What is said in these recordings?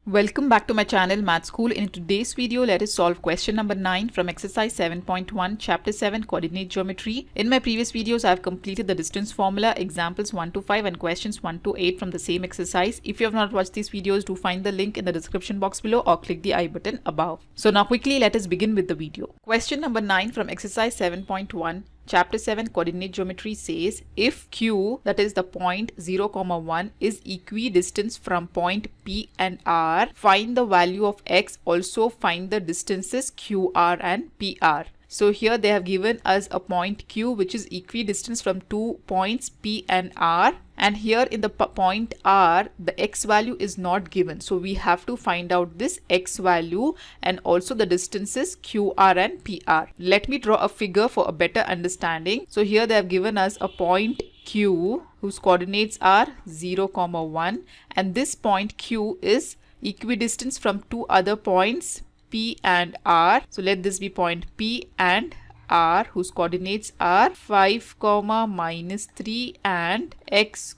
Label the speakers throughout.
Speaker 1: Welcome back to my channel Math School. In today's video, let us solve question number 9 from exercise 7.1 chapter 7 coordinate geometry. In my previous videos, I have completed the distance formula, examples 1 to 5 and questions 1 to 8 from the same exercise. If you have not watched these videos, do find the link in the description box below or click the I button above. So now quickly let us begin with the video. Question number 9 from exercise 7.1 Chapter 7 coordinate geometry says if Q, that is the point 0, 1 is equidistant from point P and R, find the value of X, also find the distances QR and PR. So here they have given us a point Q which is equidistant from two points P and R, and here in the point R the X value is not given, so we have to find out this X value and also the distances QR and PR. Let me draw a figure for a better understanding. So here they have given us a point Q whose coordinates are 0, 1, and this point Q is equidistant from two other points P and R. So let this be point P and R whose coordinates are 5, -3 and X,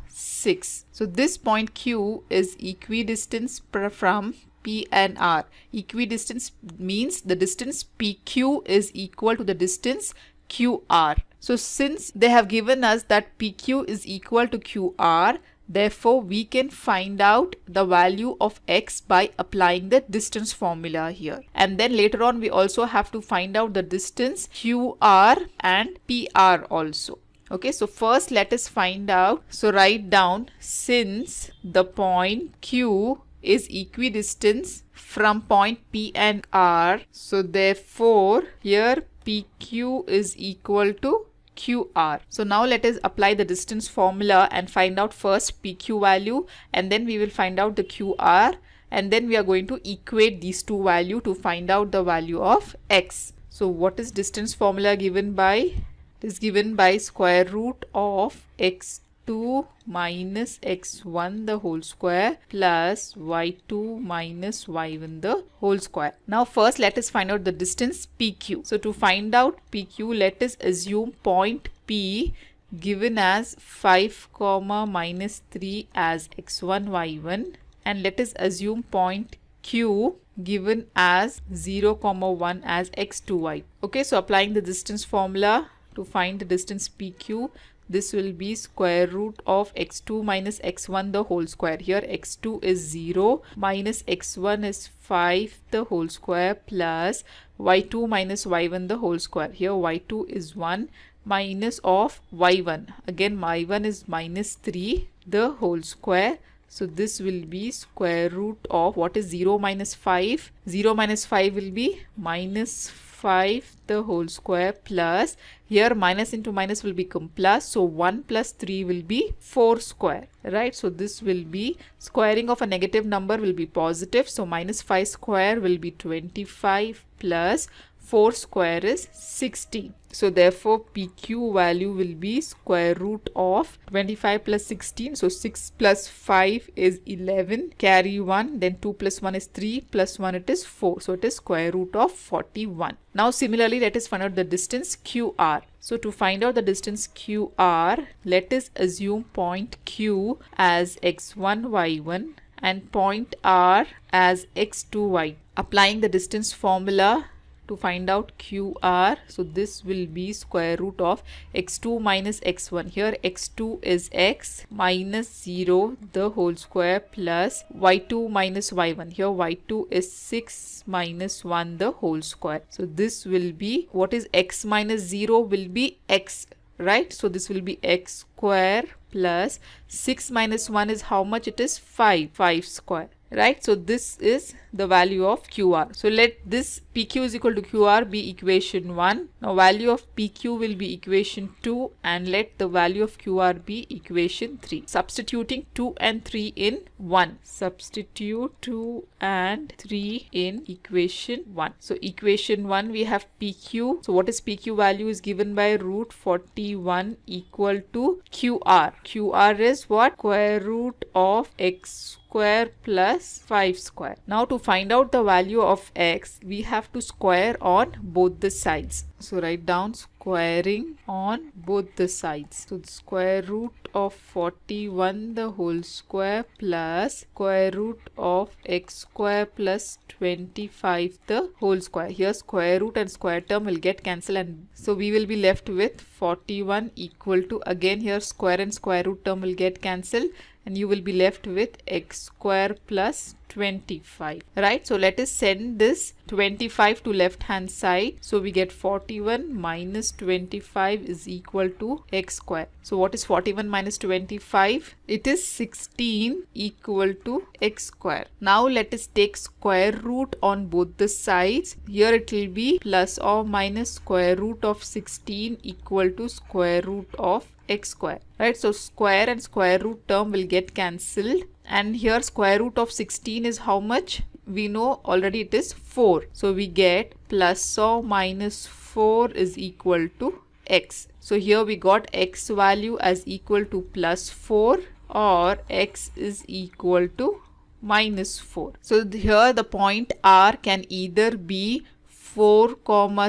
Speaker 1: 6. So this point Q is equidistant from P and R. Equidistance means the distance PQ is equal to the distance QR. So since they have given us that PQ is equal to QR, therefore, we can find out the value of X by applying the distance formula here. And then later on, we also have to find out the distance QR and PR also. Okay, so first let us find out. So write down, since the point Q is equidistant from point P and R, so therefore here PQ is equal to QR. So now let us apply the distance formula and find out first PQ value, and then we will find out the QR, and then we are going to equate these two values to find out the value of X. So what is distance formula given by? It is given by square root of x2 minus x1 the whole square plus y2 minus y1 the whole square. Now first let us find out the distance PQ. So to find out PQ, let us assume point P given as 5, -3 as x1, y1, and let us assume point Q given as 0, 1 as x2, y. Okay, so applying the distance formula to find the distance PQ, this will be square root of x2 minus x1 the whole square. Here x2 is 0 minus x1 is 5 the whole square plus y2 minus y1 the whole square. Here y2 is 1 minus of y1. Again y1 is -3 the whole square. So this will be square root of, what is 0 minus 5? 0 minus 5 will be -5 the whole square plus, here minus into minus will become plus, so 1 plus 3 will be 4 square, right? So this will be, squaring of a negative number will be positive, so -5 square will be 25 plus 4 square is 16. So therefore PQ value will be square root of 25 plus 16. So 6 plus 5 is 11. Carry 1. Then 2 plus 1 is 3. Plus 1 it is 4. So it is square root of 41. Now similarly let us find out the distance QR. So to find out the distance QR, let us assume point Q as x1, y1 and point R as x2, y. Applying the distance formula to find out QR, so this will be square root of x2 minus x1. Here x2 is x minus 0 the whole square plus y2 minus y1. Here y2 is 6 minus 1 the whole square. So this will be, what is x minus 0 will be x, right? So this will be x square plus 6 minus 1 is how much? It is 5 square. right? So this is the value of QR. So let this PQ is equal to QR be equation 1. Now value of PQ will be equation 2 and let the value of QR be equation 3. Substituting 2 and 3 in 1. Substitute 2 and 3 in equation 1. So equation 1 we have PQ. So what is PQ value is given by root 41 equal to QR. QR is what? Square root of x square plus 5 square. Now to find out the value of x, we have to square on both the sides. So write down squaring on both the sides. So the square root of 41 the whole square plus square root of x square plus 25 the whole square. Here square root and square term will get cancelled, and so we will be left with 41 equal to, again here square and square root term will get cancelled, and you will be left with x square plus 25. Right, so let us send this 25 to left hand side. So we get 41 minus 25 is equal to x square. So what is 41 minus 25? It is 16 equal to x square. Now let us take square root on both the sides. Here it will be plus or minus square root of 16 equal to square root of x square. Right, so square and square root term will get cancelled, and here square root of 16 is how much? We know already it is 4. So we get plus or minus 4 is equal to x. So here we got x value as equal to plus 4 or x is equal to minus 4. So here the point R can either be 4,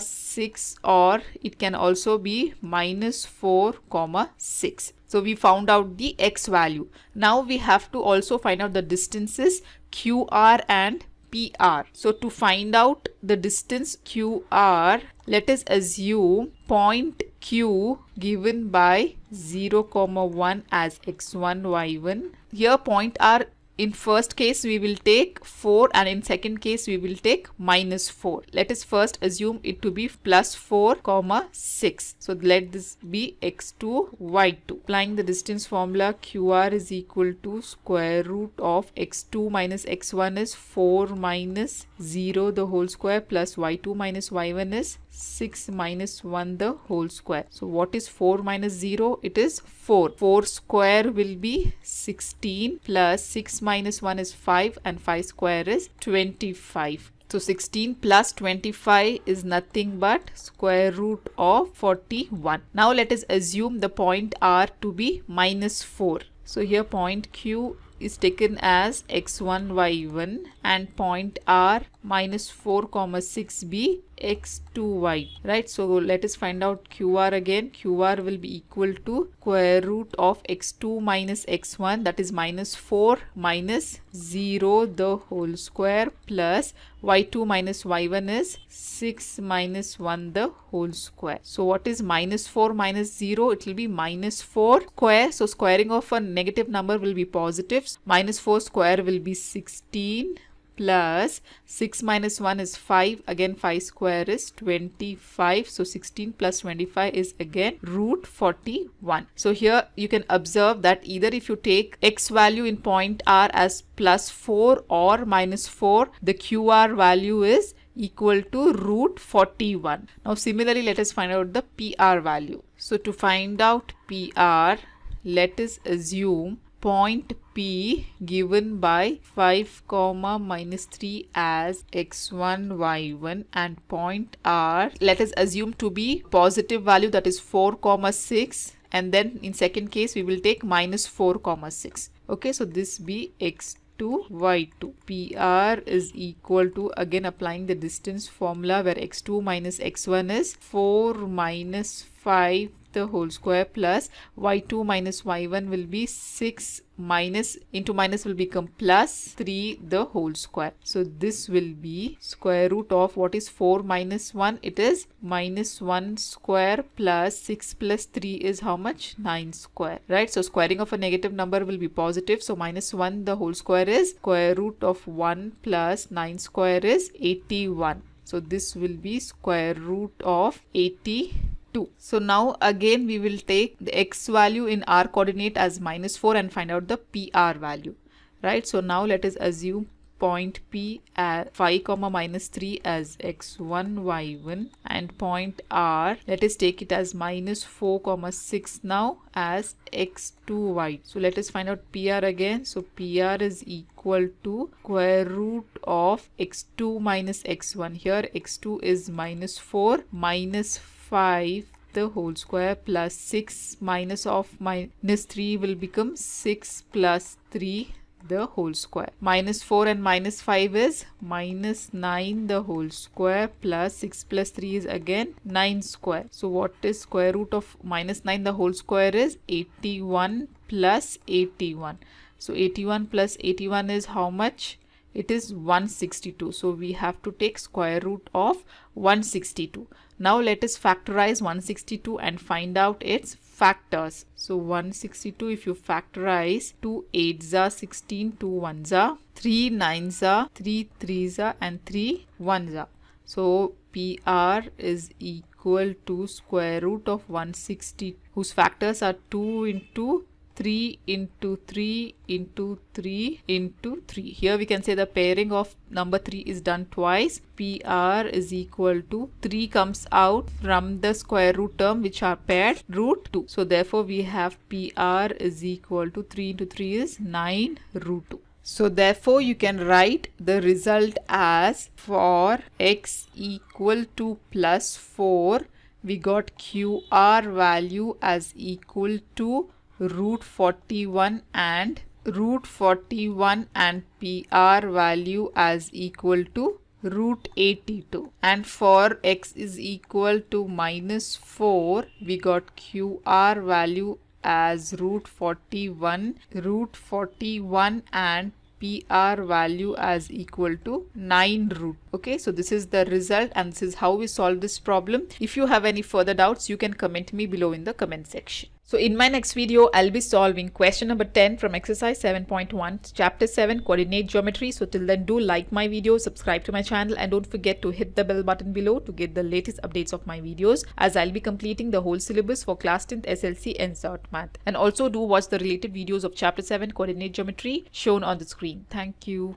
Speaker 1: 6 or it can also be minus 4, 6. So we found out the x value. Now we have to also find out the distances QR and PR. So to find out the distance QR, let us assume point Q given by 0, 1 as x1, y1. Here point R, in first case we will take 4 and in second case we will take minus 4. Let us first assume it to be plus 4, 6. So let this be x2, y2. Applying the distance formula, QR is equal to square root of x2 minus x1 is 4 minus 0 the whole square plus y2 minus y1 is 6 minus 1 the whole square. So what is 4 minus 0? It is 4. 4 square will be 16 plus 6 minus 1 is 5 and 5 square is 25. So 16 plus 25 is nothing but square root of 41. Now let us assume the point R to be minus 4. So here point Q is taken as x1, y1 and point R minus 4, 6 be x2y. Right, so let us find out QR again. QR will be equal to square root of x2 minus x1, that is minus 4 minus 0 the whole square plus y2 minus y1 is 6 minus 1 the whole square. So what is minus 4 minus 0? It will be minus 4 square. So squaring of a negative number will be positive. Minus 4 square will be 16 plus 6 minus 1 is 5. Again 5 square is 25. So 16 plus 25 is again root 41. So here you can observe that either if you take x value in point R as plus 4 or minus 4, the QR value is equal to root 41. Now similarly let us find out the PR value. So to find out PR, let us assume point P given by 5, minus 3 as x1, y1 and point R, let us assume to be positive value, that is 4, 6, and then in second case we will take minus 4, 6. Okay, so this be x2, y2. PR is equal to, again applying the distance formula where x2 minus x1 is 4 minus 5 the whole square plus y2 minus y1 will be 6 minus into minus will become plus 3 the whole square. So this will be square root of what is 4 minus 1? It is minus 1 square plus 6 plus 3 is how much? 9 square. Right, so squaring of a negative number will be positive. So minus 1 the whole square is square root of 1 plus 9 square is 81. So this will be square root of 82. So now again we will take the x value in R coordinate as minus 4 and find out the PR value. Right, so now let us assume point P at 5, minus 3 as x1, y1 and point R, let us take it as minus 4, 6 now as x2, y. So let us find out PR again. So PR is equal to square root of x2 minus x1. Here x2 is minus 4 minus 5 the whole square plus 6 minus of minus 3 will become 6 plus 3 the whole square. Minus 4 and minus 5 is minus 9 the whole square plus 6 plus 3 is again 9 square. So what is square root of minus 9 the whole square is 81 plus 81. So 81 plus 81 is how much? It is 162. So we have to take square root of 162. Now let us factorize 162 and find out its factors. So 162, if you factorize, 2 8s are 16, 2 1s are, 3 9s are, 3 3s are, and 3 1s are. So PR is equal to square root of 160, whose factors are 2 into 3 into 3 into 3 into 3. Here we can say the pairing of number 3 is done twice. PR is equal to 3 comes out from the square root term which are paired, root 2. So therefore we have PR is equal to 3 into 3 is 9 root 2. So therefore you can write the result as for x equal to plus 4, we got QR value as equal to root 41 and root 41 and PR value as equal to root 82. And for x is equal to minus 4, we got QR value as root 41 and PR value as equal to 9 root. Okay, so this is the result and this is how we solve this problem. If you have any further doubts, you can comment me below in the comment section. So in my next video, I'll be solving question number 10 from exercise 7.1, chapter 7, coordinate geometry. So till then, do like my video, subscribe to my channel, and don't forget to hit the bell button below to get the latest updates of my videos, as I'll be completing the whole syllabus for class 10th SLC and Cert Math. And also do watch the related videos of chapter 7, coordinate geometry shown on the screen. Thank you.